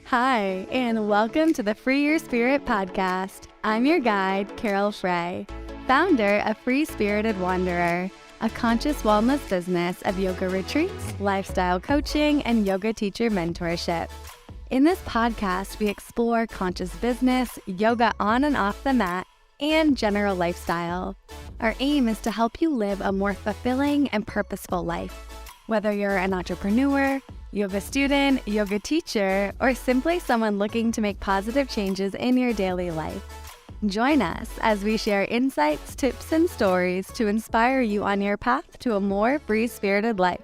Hi, and welcome to the Free Your Spirit podcast. I'm your guide, Carole Frey, founder of Free Spirited Wanderer, a conscious wellness business of yoga retreats, lifestyle coaching, and yoga teacher mentorship. In this podcast, we explore conscious business, yoga on and off the mat, and general lifestyle. Our aim is to help you live a more fulfilling and purposeful life. Whether you're an entrepreneur, yoga student, yoga teacher, or simply someone looking to make positive changes in your daily life. Join us as we share insights, tips, and stories to inspire you on your path to a more free-spirited life.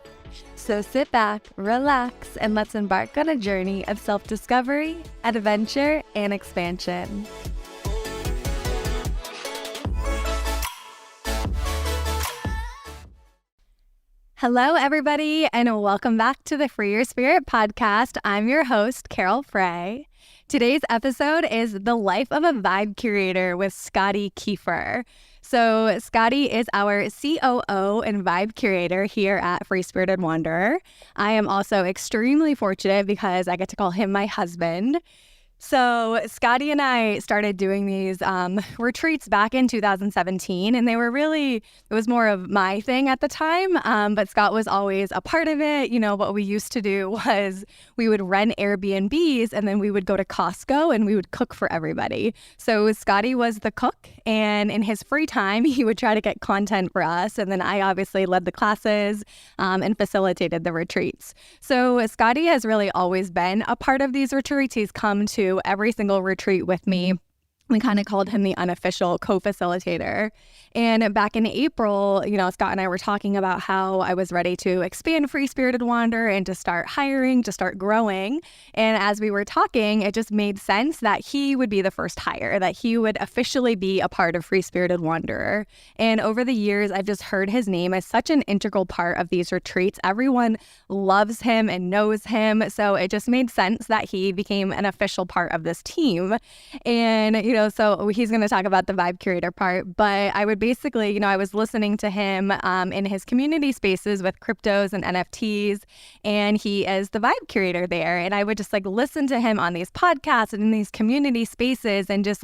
So sit back, relax, and let's embark on a journey of self-discovery, adventure, and expansion. Hello, everybody, and welcome back to the Free Your Spirit podcast. I'm your host, Carole Frey. Today's episode is The Life of a Vibe Curator with Scotty Keefer. So Scotty is our COO and Vibe Curator here at Free Spirited Wanderer. I am also extremely fortunate because I get to call him my husband. So Scotty and I started doing these retreats back in 2017, and it was more of my thing at the time, but Scott was always a part of it. You know, what we used to do was we would rent Airbnbs, and then we would go to Costco, and we would cook for everybody. So Scotty was the cook, and in his free time, he would try to get content for us, and then I obviously led the classes and facilitated the retreats. So Scotty has really always been a part of these retreats. He's come to every single retreat with me. We kind of called him the unofficial co-facilitator. And back in April, Scott and I were talking about how I was ready to expand Free Spirited Wanderer and to start hiring, to start growing. And as we were talking, it just made sense that he would be the first hire, that he would officially be a part of Free Spirited Wanderer. And over the years, I've just heard his name as such an integral part of these retreats. Everyone loves him and knows him. So it just made sense that he became an official part of this team. And, so he's going to talk about the Vibe Curator part, but I would basically, I was listening to him in his community spaces with cryptos and NFTs, and he is the Vibe Curator there. And I would just listen to him on these podcasts and in these community spaces and just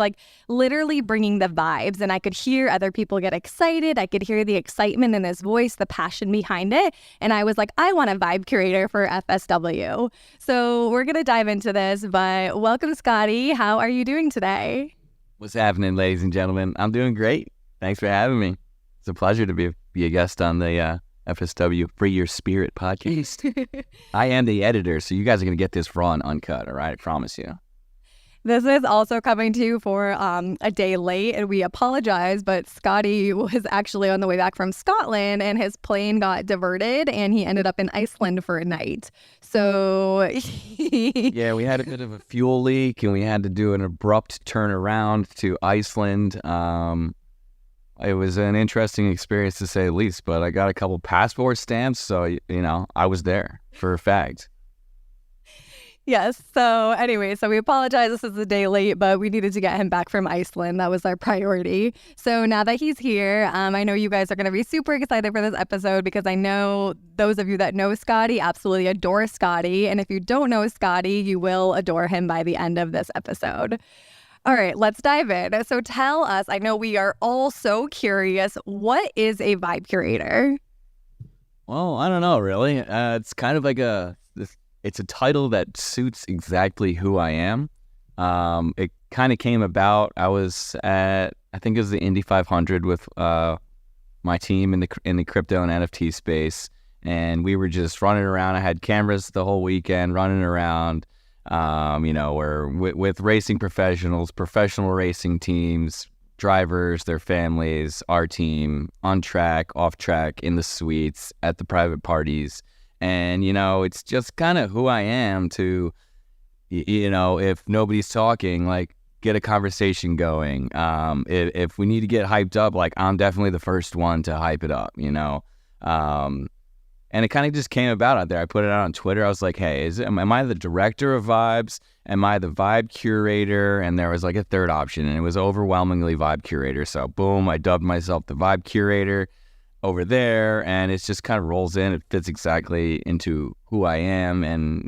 literally bringing the vibes. And I could hear other people get excited. I could hear the excitement in his voice, the passion behind it. And I was like, I want a Vibe Curator for FSW. So we're going to dive into this, but welcome, Scotty. How are you doing today? What's happening, ladies and gentlemen? I'm doing great. Thanks for having me. It's a pleasure to be a guest on the FSW Free Your Spirit podcast. I am the editor, so you guys are going to get this raw and uncut, all right? I promise you. This is also coming to you for a day late, and we apologize, but Scotty was actually on the way back from Scotland, and his plane got diverted, and he ended up in Iceland for a night. So yeah, we had a bit of a fuel leak, and we had to do an abrupt turnaround to Iceland. It was an interesting experience, to say the least, but I got a couple passport stamps, so, I was there for a fact. Yes. So anyway, we apologize. This is a day late, but we needed to get him back from Iceland. That was our priority. So now that he's here, I know you guys are going to be super excited for this episode because I know those of you that know Scotty absolutely adore Scotty. And if you don't know Scotty, you will adore him by the end of this episode. All right, let's dive in. So tell us, I know we are all so curious, what is a Vibe Curator? Well, I don't know, really. It's kind of like it's a title that suits exactly who I am. It kind of came about, I was at, I think it was the Indy 500 with my team in the crypto and NFT space, and we were just running around. I had cameras the whole weekend running around, we're with racing professionals, professional racing teams, drivers, their families, our team, on track, off track, in the suites, at the private parties. And, it's just kind of who I am to, if nobody's talking, get a conversation going. If we need to get hyped up, I'm definitely the first one to hype it up, And it kind of just came about out there. I put it out on Twitter. I was like, hey, am I the director of vibes? Am I the Vibe Curator? And there was a third option, and it was overwhelmingly Vibe Curator. So boom, I dubbed myself the Vibe Curator over there, and it just kind of rolls in. It fits exactly into who I am, and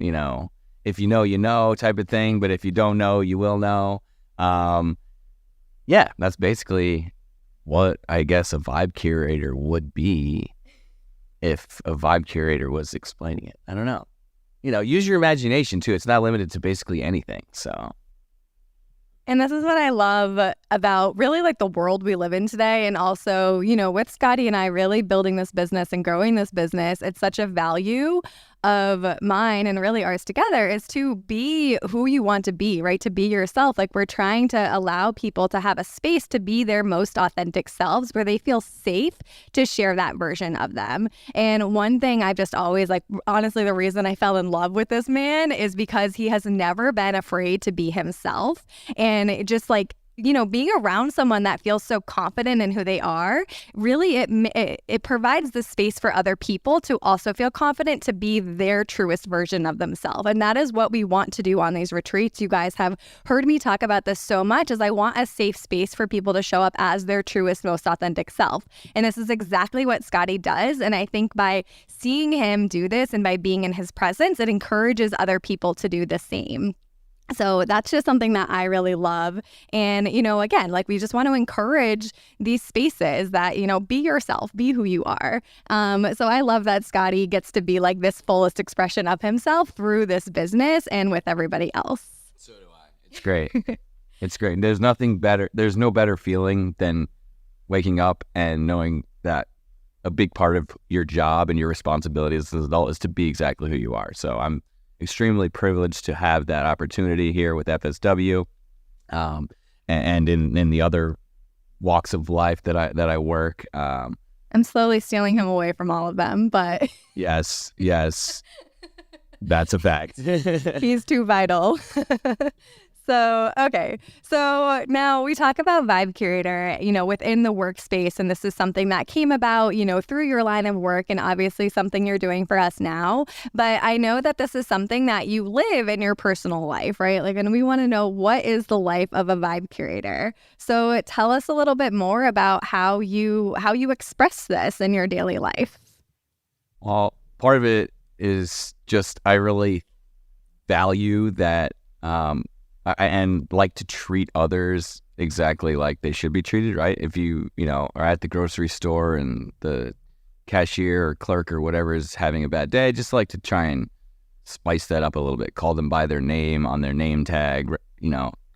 if you know, you know type of thing. But if you don't know, you will know. Yeah, that's basically what I guess a vibe curator would be if a vibe curator was explaining it. I don't know. Use your imagination too. It's not limited to basically anything. So. And this is what I love about really like the world we live in today. And also, with Scotty and I really building this business and growing this business, it's such a value of mine and really ours together is to be who you want to be, right? To be yourself. Like we're trying to allow people to have a space to be their most authentic selves where they feel safe to share that version of them. And one thing I've just always honestly, the reason I fell in love with this man is because he has never been afraid to be himself. And it just being around someone that feels so confident in who they are, really it provides the space for other people to also feel confident to be their truest version of themselves. And that is what we want to do on these retreats. You guys have heard me talk about this so much, as I want a safe space for people to show up as their truest, most authentic self. And this is exactly what Scotty does. And I think by seeing him do this and by being in his presence, it encourages other people to do the same. So that's just something that I really love. And, again, we just want to encourage these spaces that, be yourself, be who you are. So I love that Scotty gets to be this fullest expression of himself through this business and with everybody else. So do I. It's great. It's great. There's nothing better. There's no better feeling than waking up and knowing that a big part of your job and your responsibility as an adult is to be exactly who you are. So I'm extremely privileged to have that opportunity here with FSW, and in the other walks of life that I work. I'm slowly stealing him away from all of them, but yes, that's a fact. He's too vital. So, okay. So now we talk about Vibe Curator, within the workspace. And this is something that came about, through your line of work and obviously something you're doing for us now. But I know that this is something that you live in your personal life, right? And we want to know, what is the life of a Vibe Curator? So tell us a little bit more about how you express this in your daily life. Well, part of it is just I really value that and like to treat others exactly like they should be treated, right? If you are at the grocery store and the cashier or clerk or whatever is having a bad day, just like to try and spice that up a little bit, call them by their name on their name tag,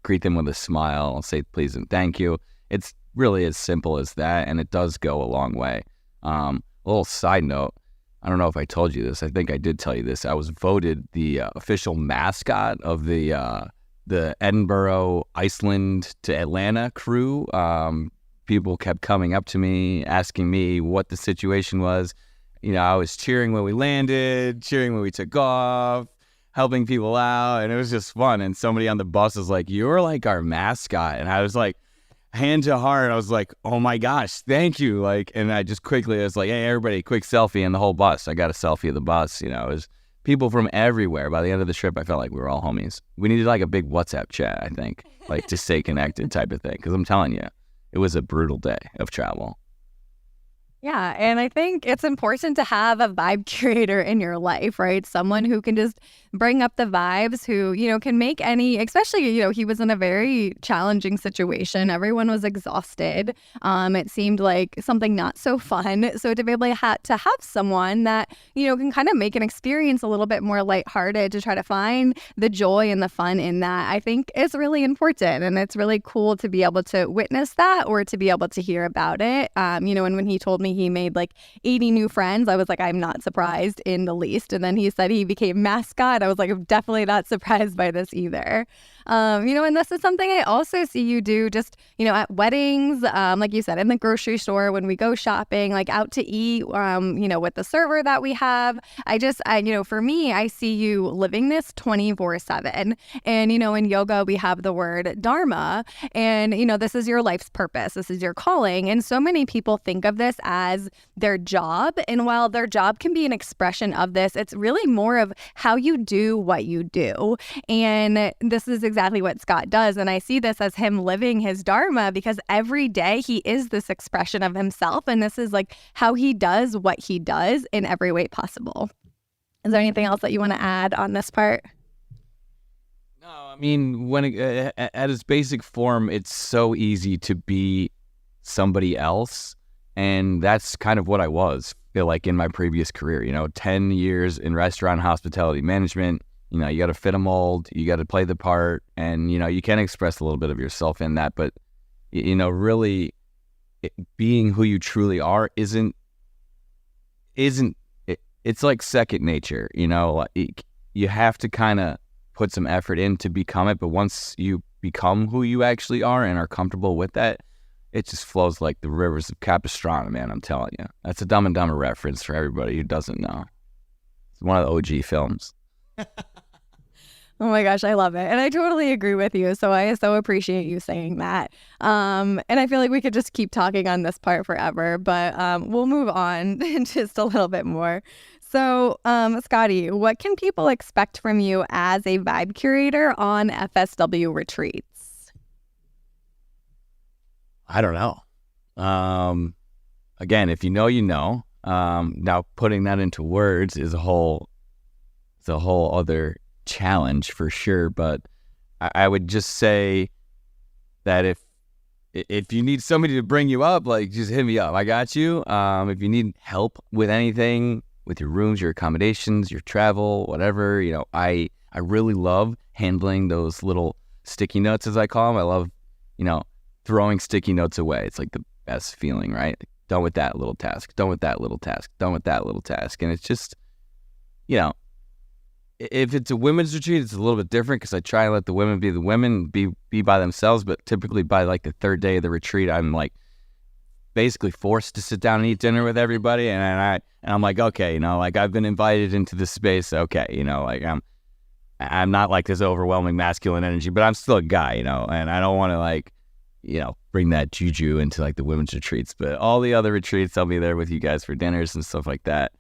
greet them with a smile, say please and thank you. It's really as simple as that, and it does go a long way. A little side note, I don't know if I told you this. I think I did tell you this. I was voted the official mascot of the Edinburgh, Iceland to Atlanta crew. People kept coming up to me, asking me what the situation was. I was cheering when we landed, cheering when we took off, helping people out, and it was just fun. And somebody on the bus was like, "You're like our mascot." And I was like, hand to heart, I was like, "Oh my gosh, thank you." And I just quickly was like, "Hey, everybody, quick selfie." And the whole bus, I got a selfie of the bus. It was people from everywhere. By the end of the trip, I felt like we were all homies. We needed a big WhatsApp chat, I think, to stay connected type of thing. Because I'm telling you, it was a brutal day of travel. Yeah, and I think it's important to have a vibe curator in your life, right? Someone who can just bring up the vibes, who, can make any, especially, he was in a very challenging situation. Everyone was exhausted. It seemed like something not so fun. So to be able to have someone that, can kind of make an experience a little bit more lighthearted, to try to find the joy and the fun in that, I think is really important. And it's really cool to be able to witness that, or to be able to hear about it. And when he told me he made 80 new friends, I was like, I'm not surprised in the least. And then he said he became mascot. I was like, I'm definitely not surprised by this either. And this is something I also see you do just, at weddings, like you said, in the grocery store, when we go shopping, out to eat, with the server that we have. For me, I see you living this 24/7. And, in yoga, we have the word dharma, and, this is your life's purpose. This is your calling. And so many people think of this as their job. And while their job can be an expression of this, it's really more of how you do what you do. And this is exactly what Scott does. And I see this as him living his dharma, because every day he is this expression of himself. And this is how he does what he does in every way possible. Is there anything else that you want to add on this part? No, I mean, at its basic form, it's so easy to be somebody else. And that's kind of what I was, like in my previous career, 10 years in restaurant hospitality management. You got to fit a mold, you got to play the part, and, you can express a little bit of yourself in that. But, really being who you truly are it's like second nature, you have to kind of put some effort in to become it. But once you become who you actually are and are comfortable with that, it just flows like the rivers of Capistrano, man. I'm telling you. That's a Dumb and Dumber reference for everybody who doesn't know. It's one of the OG films. Oh my gosh, I love it. And I totally agree with you. So I so appreciate you saying that. And I feel like we could just keep talking on this part forever, but we'll move on just a little bit more. So, Scotty, what can people expect from you as a vibe curator on FSW retreats? I don't know. Again, if you know, you know. Now putting that into words is a whole other challenge for sure. But I would just say that if you need somebody to bring you up, like, just hit me up. I got you. If you need help with anything, with your rooms, your accommodations, your travel, whatever, I really love handling those little sticky notes, as I call them. I love, throwing sticky notes away. It's like the best feeling, right? Done with that little task, done with that little task, done with that little task. And it's just, if it's a women's retreat, it's a little bit different because I try to let the women be the women, be by themselves. But typically by like the third day of the retreat, I'm like basically forced to sit down and eat dinner with everybody. And I'm like, okay, like I've been invited into this space. Okay. Like I'm not like this overwhelming masculine energy, but I'm still a guy, and I don't want to like, bring that juju into like the women's retreats. But all the other retreats, I'll be there with you guys for dinners and stuff like that.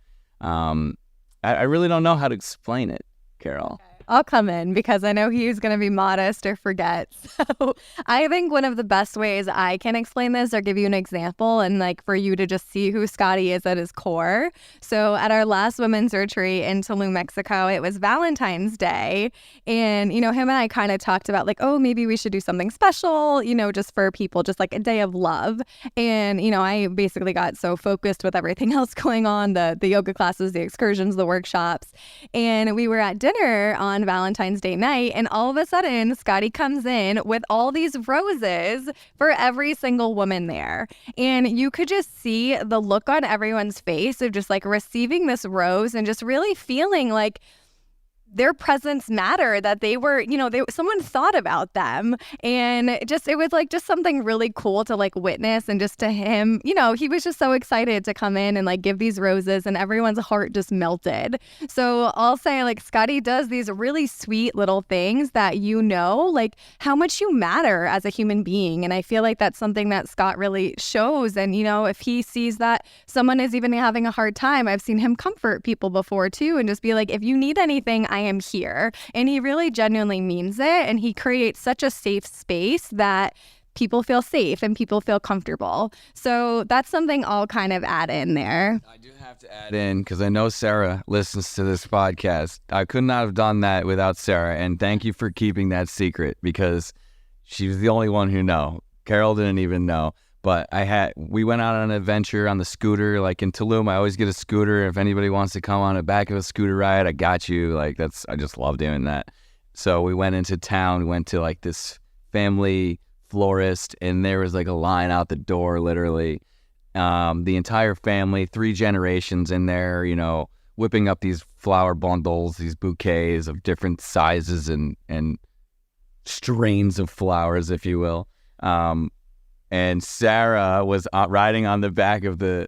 I really don't know how to explain it, Carole. Okay. I'll come in because I know he's going to be modest or forget. So I think one of the best ways I can explain this or give you an example and like for you to just see who Scotty is at his core. So at our last women's retreat in Tulum, Mexico, it was Valentine's Day. And, him and I kind of talked about like, oh, maybe we should do something special, just for people, just like a day of love. And, I basically got so focused with everything else going on, the yoga classes, the excursions, the workshops. And we were at dinner on Valentine's Day night, and all of a sudden Scotty comes in with all these roses for every single woman there, and you could just see the look on everyone's face of just like receiving this rose and just really feeling like their presence mattered, that they were, someone thought about them. And it was like just something really cool to like witness. And just to him, he was just so excited to come in and like give these roses, and everyone's heart just melted. So I'll say like Scotty does these really sweet little things that, like how much you matter as a human being. And I feel like that's something that Scott really shows. And, if he sees that someone is even having a hard time, I've seen him comfort people before too, and just be like, if you need anything, I am here. And he really genuinely means it. And he creates such a safe space that people feel safe and people feel comfortable. So that's something I'll kind of add in there. I do have to add in because I know Sarah listens to this podcast. I could not have done that without Sarah. And thank you for keeping that secret because she was the only one who knew. Carole didn't even know. But we went out on an adventure on the scooter, like in Tulum. I always get a scooter. If anybody wants to come on the back of a scooter ride, I got you. Like I just love doing that. So we went into town, we went to like this family florist, and there was like a line out the door, literally. The entire family, 3 generations in there, whipping up these flower bundles, these bouquets of different sizes and strains of flowers, if you will. And Sarah was riding on the back of the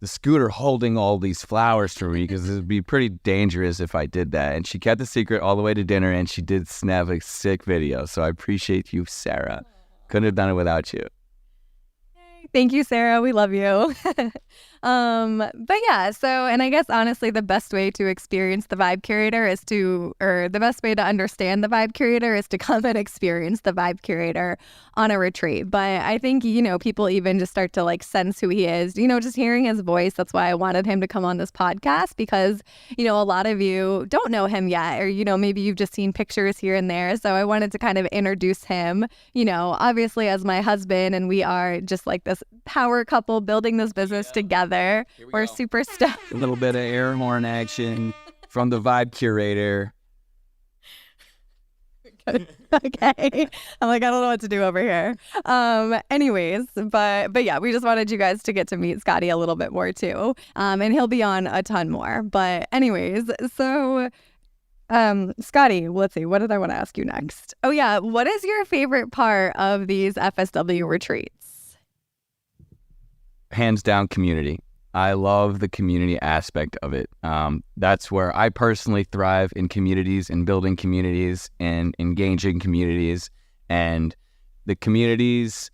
scooter holding all these flowers for me because it would be pretty dangerous if I did that. And she kept the secret all the way to dinner, and she did snap a sick video. So I appreciate you, Sarah. Couldn't have done it without you. Thank you, Sarah. We love you. But yeah, so, and I guess honestly, the best way to experience the Vibe Curator or the best way to understand the Vibe Curator is to come and experience the Vibe Curator on a retreat. But I think, people even just start to like sense who he is, just hearing his voice. That's why I wanted him to come on this podcast because, a lot of you don't know him yet, or, maybe you've just seen pictures here and there. So I wanted to kind of introduce him, obviously as my husband, and we are just like this power couple building this business together. We're super stoked. A little bit of air horn action from the Vibe Curator. Okay. I'm like, I don't know what to do over here. Anyways, but yeah, we just wanted you guys to get to meet Scotty a little bit more too. And he'll be on a ton more. But anyways, so Scotty, let's see, what did I want to ask you next? Oh yeah, what is your favorite part of these FSW retreats? Hands down, community. I love the community aspect of it. That's where I personally thrive, in communities and building communities and engaging communities. And the communities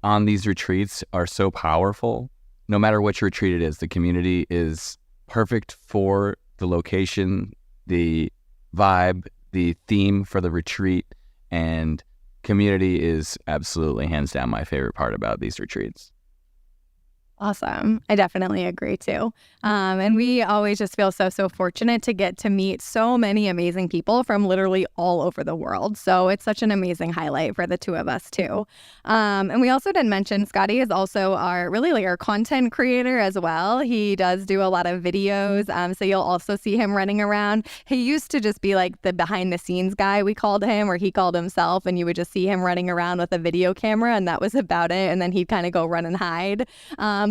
on these retreats are so powerful. No matter which retreat it is, the community is perfect for the location, the vibe, the theme for the retreat, and community is absolutely hands down my favorite part about these retreats. Awesome. I definitely agree too. And we always just feel so fortunate to get to meet so many amazing people from literally all over the world. So it's such an amazing highlight for the two of us too. And we also didn't mention Scotty is also our content creator as well. He does do a lot of videos. So you'll also see him running around. He used to just be like the behind the scenes guy, we called him, or he called himself, and you would just see him running around with a video camera, and that was about it. And then he'd kind of go run and hide.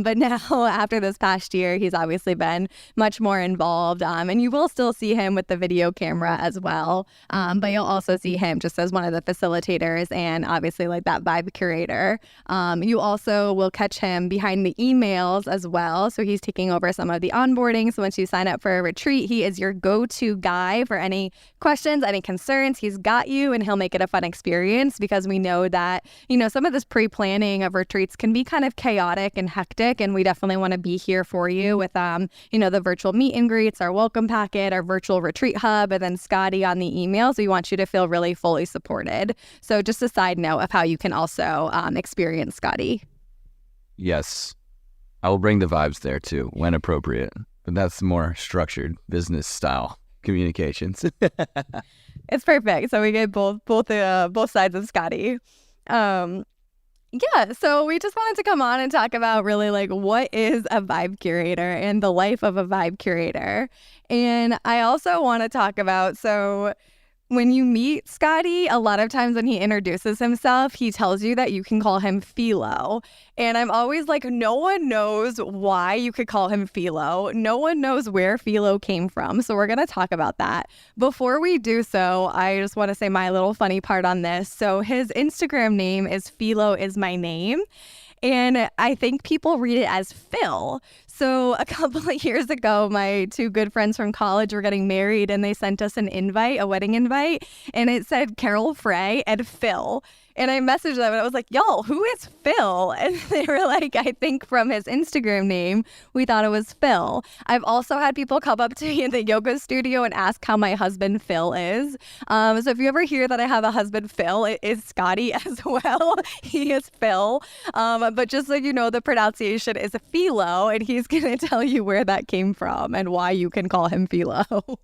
But now, after this past year, he's obviously been much more involved. And you will still see him with the video camera as well. But you'll also see him just as one of the facilitators and obviously like that Vibe Curator. You also will catch him behind the emails as well. So he's taking over some of the onboarding. So once you sign up for a retreat, he is your go-to guy for any questions, any concerns. He's got you, and he'll make it a fun experience because we know that, some of this pre-planning of retreats can be kind of chaotic and hectic. And we definitely want to be here for you with, the virtual meet and greets, our welcome packet, our virtual retreat hub, and then Scotty on the emails. We want you to feel really fully supported. So just a side note of how you can also experience Scotty. Yes, I will bring the vibes there too when appropriate. But that's more structured business style communications. It's perfect. So we get both sides of Scotty. Yeah, so we just wanted to come on and talk about really like what is a Vibe Curator and the life of a Vibe Curator. And I also want to talk about, so when you meet Scotty, a lot of times when he introduces himself, he tells you that you can call him PHILO. And I'm always like, no one knows why you could call him PHILO. No one knows where PHILO came from. So we're going to talk about that. Before we do so, I just want to say my little funny part on this. So his Instagram name is PHILO is my name. And I think people read it as Phil. So a couple of years ago, my two good friends from college were getting married, and they sent us an invite, a wedding invite, and it said Carole Frey and Phil. And I messaged them and I was like, y'all, who is Phil? And they were like, I think from his Instagram name, we thought it was Phil. I've also had people come up to me in the yoga studio and ask how my husband Phil is. So if you ever hear that I have a husband Phil, it is Scotty as well. He is Phil. But just so you know, the pronunciation is PHILO, and he's going to tell you where that came from and why you can call him PHILO.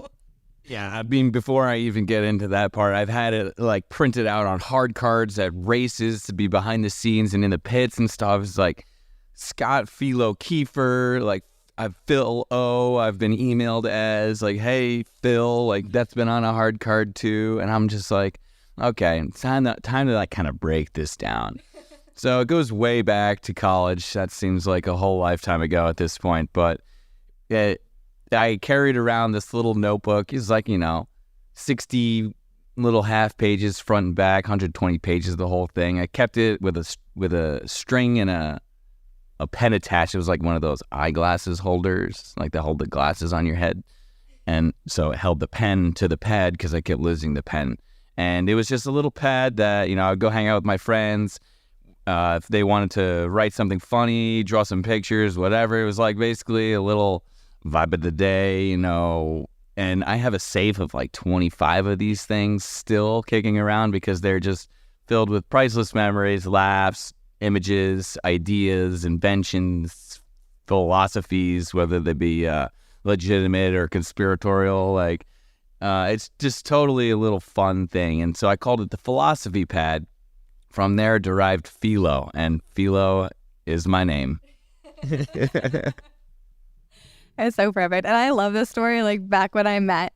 Yeah, I mean, before I even get into that part, I've had it like printed out on hard cards at races to be behind the scenes and in the pits and stuff. It's like Scotty Keefer, like I've Phil O. I've been emailed as like, hey, Phil, like that's been on a hard card too. And I'm just like, okay, it's time to like kind of break this down. So it goes way back to college. That seems like a whole lifetime ago at this point, but I carried around this little notebook. It's like, 60 little half pages front and back, 120 pages, the whole thing. I kept it with a string and a pen attached. It was like one of those eyeglasses holders, like that hold the glasses on your head. And so it held the pen to the pad because I kept losing the pen. And it was just a little pad that, I would go hang out with my friends. if they wanted to write something funny, draw some pictures, whatever. It was like basically a little vibe of the day, you know. And I have a safe of like 25 of these things still kicking around because they're just filled with priceless memories, laughs, images, ideas, inventions, philosophies, whether they be legitimate or conspiratorial. Like, it's just totally a little fun thing. And so I called it the philosophy pad. From there derived PHILO, and PHILO is my name. It's so perfect. And I love this story. Like back when I met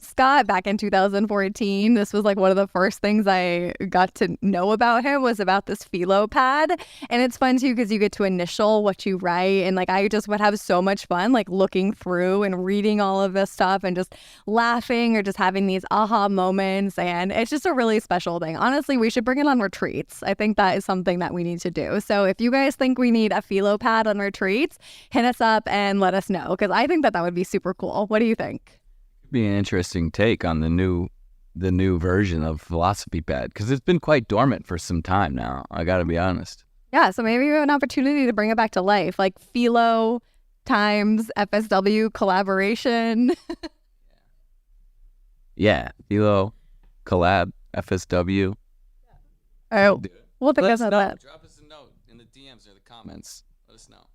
Scott back in 2014, this was like one of the first things I got to know about him was about this PHILO pad. And it's fun too because you get to initial what you write. And like I just would have so much fun like looking through and reading all of this stuff and just laughing or just having these aha moments. And it's just a really special thing. Honestly, we should bring it on retreats. I think that is something that we need to do. So if you guys think we need a PHILO pad on retreats, hit us up and let us know. Because I think that would be super cool. What do you think? It'd be an interesting take on the new version of philosophy pad because it's been quite dormant for some time now. I got to be honest. Yeah, so maybe we have an opportunity to bring it back to life, like PHILO times FSW collaboration. Yeah, PHILO collab FSW. Oh, we'll think about that. Drop us a note in the DMs or the comments. Let us know.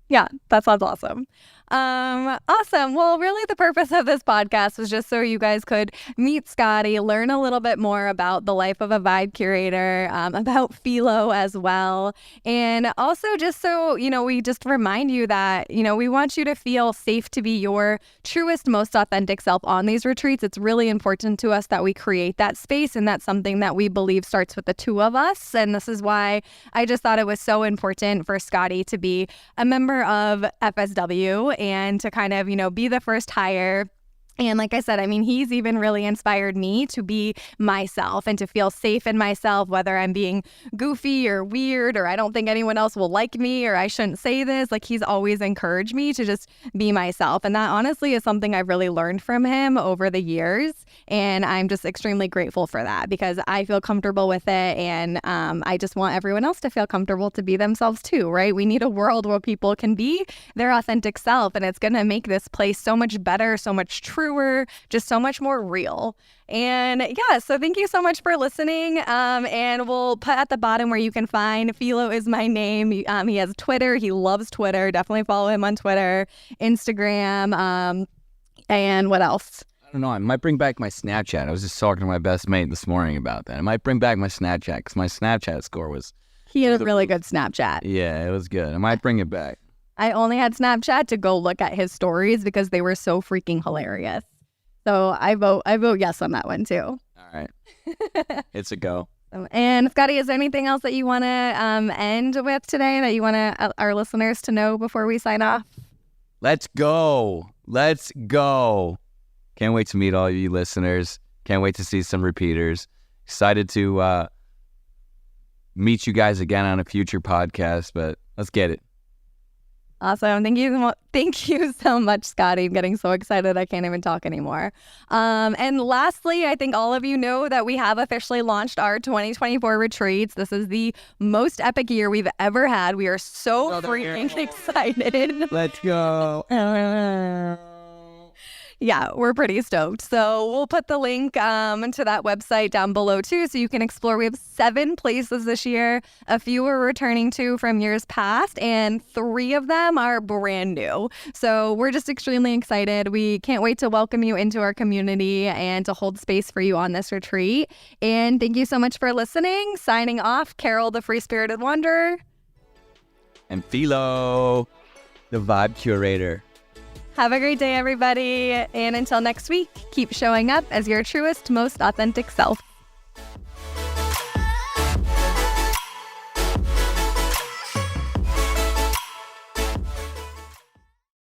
Yeah, that sounds awesome. Awesome. Well, really the purpose of this podcast was just so you guys could meet Scotty, learn a little bit more about the life of a Vibe Curator, about PHILO as well. And also just so, you know, we just remind you that, you know, we want you to feel safe to be your truest, most authentic self on these retreats. It's really important to us that we create that space. And that's something that we believe starts with the two of us. And this is why I just thought it was so important for Scotty to be a member of FSW and to kind of, you know, be the first hire. And like I said, I mean, he's even really inspired me to be myself and to feel safe in myself, whether I'm being goofy or weird or I don't think anyone else will like me or I shouldn't say this. Like he's always encouraged me to just be myself. And that honestly is something I've really learned from him over the years. And I'm just extremely grateful for that because I feel comfortable with it. And I just want everyone else to feel comfortable to be themselves too, right? We need a world where people can be their authentic self. And it's going to make this place so much better, so much truer, just so much more real. And yeah, so thank you so much for listening. And we'll put at the bottom where you can find PHILO is my name. He has Twitter. He loves Twitter. Definitely follow him on Twitter, Instagram, and what else? I don't know. I might bring back my Snapchat. I was just talking to my best mate this morning about that. I might bring back my Snapchat because my Snapchat score was... He had a really good Snapchat. Yeah, it was good. I might bring it back. I only had Snapchat to go look at his stories because they were so freaking hilarious. So I vote yes on that one too. All right. It's a go. And Scotty, is there anything else that you want to end with today that you want our listeners to know before we sign off? Let's go. Let's go. Can't wait to meet all of you listeners. Can't wait to see some repeaters. Excited to meet you guys again on a future podcast, but let's get it. Awesome. Thank you so much, Scotty. I'm getting so excited I can't even talk anymore. And lastly, I think all of you know that we have officially launched our 2024 retreats. This is the most epic year we've ever had. We are so freaking excited. Let's go. Yeah, we're pretty stoked. So we'll put the link to that website down below too, so you can explore. We have 7 places this year. A few we're returning to from years past, and 3 of them are brand new. So we're just extremely excited. We can't wait to welcome you into our community and to hold space for you on this retreat. And thank you so much for listening. Signing off, Carole, the Free-Spirited Wanderer. And PHILO, the Vibe Curator. Have a great day, everybody. And until next week, keep showing up as your truest, most authentic self.